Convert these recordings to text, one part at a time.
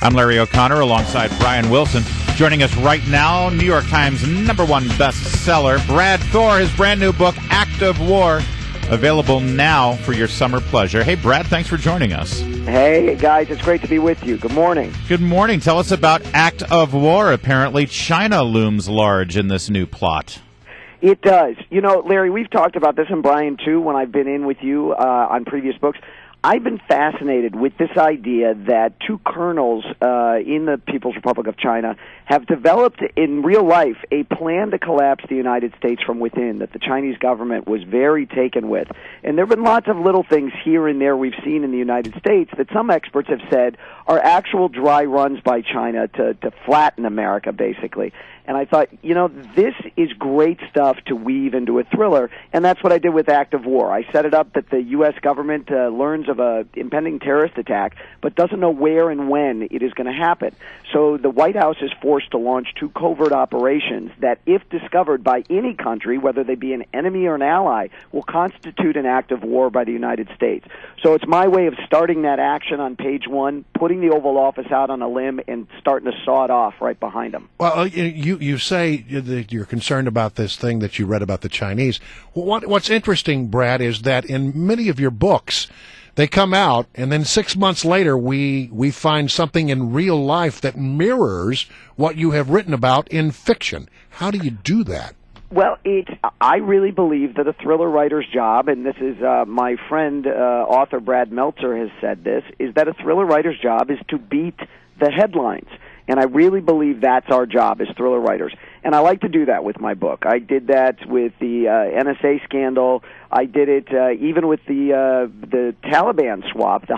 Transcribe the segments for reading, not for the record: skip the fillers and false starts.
I'm Larry O'Connor alongside Brian Wilson. Joining us right now, New York Times #1 bestseller, Brad Thor, his brand new book, Act of War, available now for your summer pleasure. Hey, Brad, thanks for joining us. Hey, guys, it's great to be with you. Good morning. Good morning. Tell us about Act of War. Apparently, China looms large in this new plot. It does. You know, Larry, we've talked about this, and Brian, too, when I've been in with you on previous books. I've been fascinated with this idea that two colonels in the People's Republic of China have developed in real life a plan to collapse the United States from within that the Chinese government was very taken with. And there have been lots of little things here and there we've seen in the United States that some experts have said are actual dry runs by China to flatten America, basically. And I thought, you know, this is great stuff to weave into a thriller, and that's what I did with Act of War. I set it up that the U.S. government learns of an impending terrorist attack, but doesn't know where and when it is going to happen. So the White House is forced to launch two covert operations that, if discovered by any country, whether they be an enemy or an ally, will constitute an act of war by the United States. So it's my way of starting that action on page one, putting the Oval Office out on a limb, and starting to saw it off right behind them. Well, you say that you're concerned about this thing that you read about the Chinese. Well, what's interesting, Brad, is that in many of your books, they come out, and then 6 months later, we find something in real life that mirrors what you have written about in fiction. How do you do that? Well, I really believe that a thriller writer's job, and this is my friend, author Brad Meltzer has said this, is that a thriller writer's job is to beat the headlines. And I really believe that's our job as thriller writers. And I like to do that with my book. I did that with the NSA scandal. I did it even with the Taliban swap, the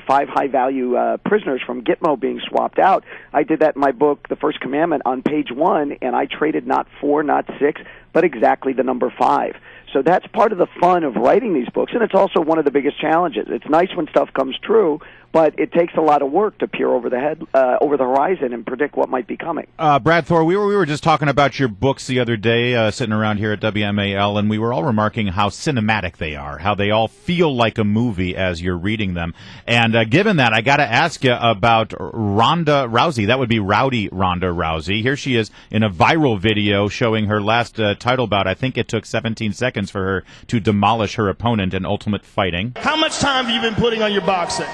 five high-value prisoners from Gitmo being swapped out. I did that in my book, The First Commandment, on page 1, and I traded not 4, not 6, but exactly the number 5. So that's part of the fun of writing these books, and it's also one of the biggest challenges. It's nice when stuff comes true, but it takes a lot of work to peer over the horizon and predict what might be coming. Brad Thor, we were just talking about your books the other day, sitting around here at WMAL, and we were all remarking how cinematic they are, how they all feel like a movie as you're reading them. And given that, I got to ask you about Ronda Rousey. That would be Rowdy Ronda Rousey. Here she is in a viral video showing her last title bout. I think it took 17 seconds for her to demolish her opponent in Ultimate Fighting. How much time have you been putting on your boxing?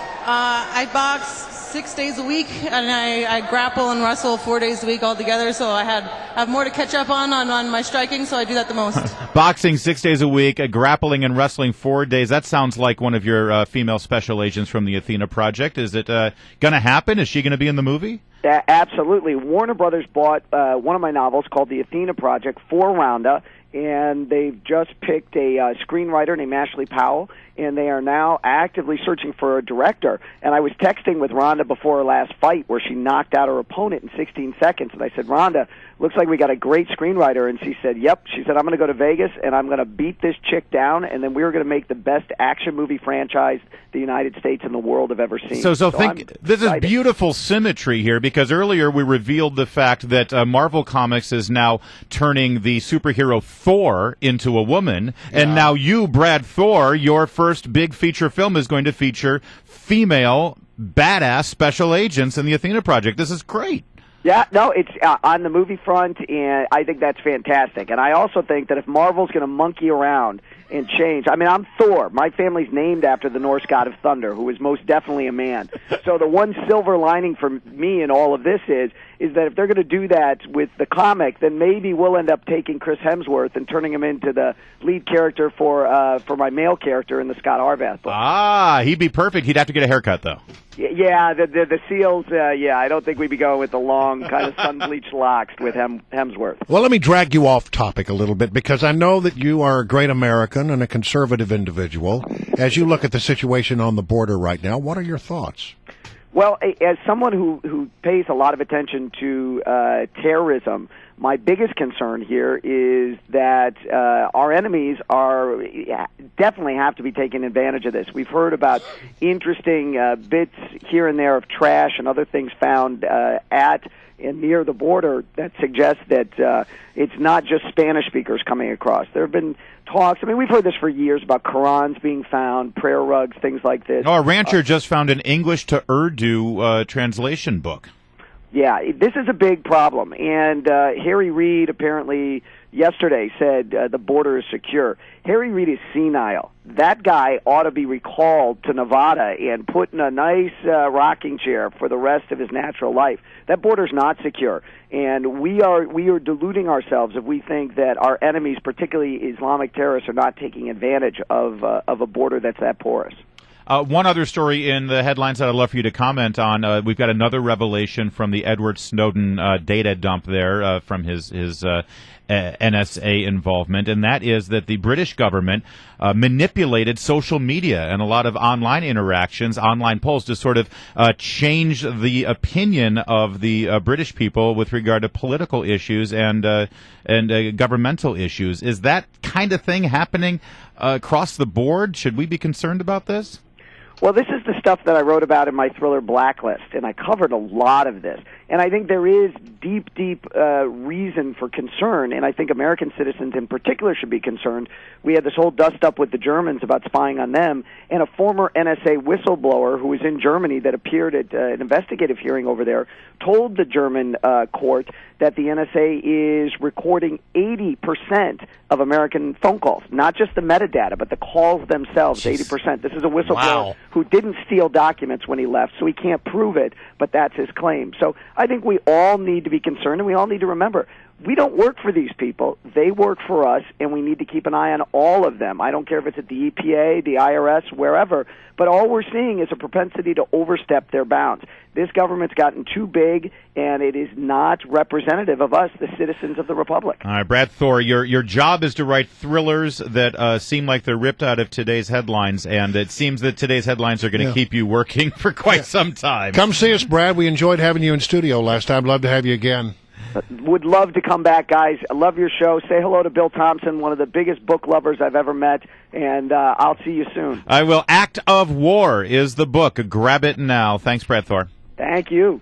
I box 6 days a week, and I grapple and wrestle 4 days a week altogether, so I have more to catch up on my striking, so I do that the most. Boxing 6 days a week, grappling and wrestling 4 days. That sounds like one of your female special agents from the Athena Project. Is it going to happen? Is she going to be in the movie? Absolutely. Warner Brothers bought one of my novels called The Athena Project for Ronda, and they've just picked a screenwriter named Ashley Powell, and they are now actively searching for a director. And I was texting with Ronda before her last fight where she knocked out her opponent in 16 seconds, and I said, Ronda, looks like we got a great screenwriter. And she said, yep. She said, I'm going to go to Vegas, and I'm going to beat this chick down, and then we're going to make the best action movie franchise the United States and the world have ever seen. So think this is beautiful symmetry here, because earlier we revealed the fact that Marvel Comics is now turning the superhero Thor into a woman, and now you, Brad Thor, your first big feature film is going to feature female badass special agents in the Athena Project. This is great. Yeah, no, it's on the movie front, and I think that's fantastic. And I also think that if Marvel's going to monkey around and change, I mean, I'm Thor. My family's named after the Norse god of thunder, who is most definitely a man. So the one silver lining for me in all of this is that if they're going to do that with the comic, then maybe we'll end up taking Chris Hemsworth and turning him into the lead character for my male character in the Scott Harvath book. Ah, he'd be perfect. He'd have to get a haircut, though. Yeah, the seals, I don't think we'd be going with the long, kind of sun-bleached locks with Hemsworth. Well, let me drag you off topic a little bit, because I know that you are a great American and a conservative individual. As you look at the situation on the border right now, what are your thoughts? Well, as someone who pays a lot of attention to terrorism, My biggest concern here is that our enemies definitely have to be taking advantage of this. We've heard about interesting bits here and there of trash and other things found at and near the border that suggests that it's not just Spanish speakers coming across. There have been talks. I mean, we've heard this for years about Qurans being found, prayer rugs, things like this. Oh, a rancher just found an English to Urdu translation book. Yeah, this is a big problem. And Harry Reid apparently yesterday said the border is secure. Harry Reid is senile. That guy ought to be recalled to Nevada and put in a nice rocking chair for the rest of his natural life. That border's not secure, and we are deluding ourselves if we think that our enemies, particularly Islamic terrorists, are not taking advantage of a border that's that porous. One other story in the headlines that I'd love for you to comment on. We've got another revelation from the Edward Snowden data dump there from his NSA involvement, and that is that the British government manipulated social media and a lot of online interactions, online polls to sort of change the opinion of the British people with regard to political issues and governmental issues. Is that kind of thing happening across the board? Should we be concerned about this? Well, this is the stuff that I wrote about in my thriller Blacklist, and I covered a lot of this. And I think there is deep reason for concern, and I think American citizens in particular should be concerned. We had this whole dust-up with the Germans about spying on them, and a former NSA whistleblower who was in Germany that appeared at an investigative hearing over there told the German court that the NSA is recording 80% of American phone calls, not just the metadata, but the calls themselves, 80%. This is a whistleblower who didn't steal documents when he left, so he can't prove it, but that's his claim. So I think we all need to be concerned, and we all need to remember, we don't work for these people. They work for us, and we need to keep an eye on all of them. I don't care if it's at the EPA, the IRS, wherever, but all we're seeing is a propensity to overstep their bounds. This government's gotten too big, and it is not representative of us, the citizens of the Republic. All right, Brad Thor, your job is to write thrillers that seem like they're ripped out of today's headlines, and it seems that today's headlines are going to keep you working for quite some time. Come see us, Brad. We enjoyed having you in studio last time. Love to have you again. Would love to come back, guys. I love your show. Say hello to Bill Thompson, one of the biggest book lovers I've ever met, and I'll see you soon. I will. Act of War is the book. Grab it now. Thanks, Brad Thor. Thank you.